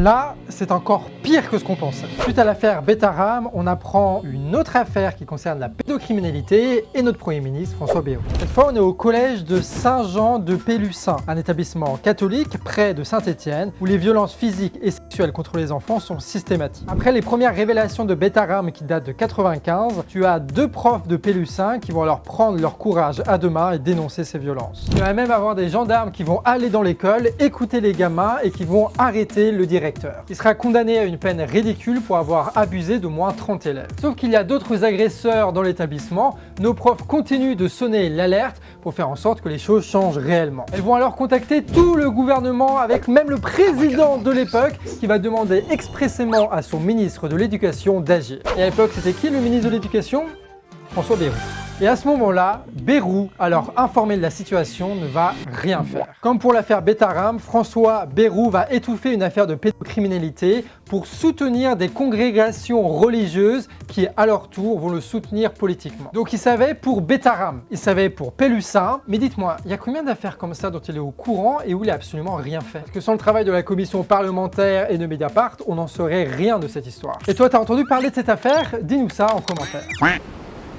Là, c'est encore pire que ce qu'on pensait. Suite à l'affaire Betaram, on apprend une autre affaire qui concerne la pédocriminalité et notre Premier ministre François Bayrou. Cette fois, on est au collège de Saint-Jean de Pélussin, un établissement catholique près de Saint-Étienne où les violences physiques et sexuelles contre les enfants sont systématiques. Après les premières révélations de Betaram qui datent de 95, tu as 2 profs de Pélussin qui vont alors prendre leur courage à 2 mains et dénoncer ces violences. Il va même avoir des gendarmes qui vont aller dans l'école, écouter les gamins et qui vont arrêter le directeur. Il sera condamné à une peine ridicule pour avoir abusé d'au moins 30 élèves. Sauf qu'il y a d'autres agresseurs dans l'établissement, nos profs continuent de sonner l'alerte pour faire en sorte que les choses changent réellement. Elles vont alors contacter tout le gouvernement avec même le président de l'époque qui va demander expressément à son ministre de l'Éducation d'agir. Et à l'époque, c'était qui le ministre de l'Éducation? François Bayrou. Et à ce moment-là, Bayrou, alors informé de la situation, ne va rien faire. Comme pour l'affaire Betaram, François Bayrou va étouffer une affaire de pédocriminalité pour soutenir des congrégations religieuses qui, à leur tour, vont le soutenir politiquement. Donc il savait pour Betaram, il savait pour Pélussin, mais dites-moi, il y a combien d'affaires comme ça dont il est au courant et où il a absolument rien fait? Parce que sans le travail de la commission parlementaire et de Mediapart, on n'en saurait rien de cette histoire. Et toi, t'as entendu parler de cette affaire? Dis-nous ça en commentaire.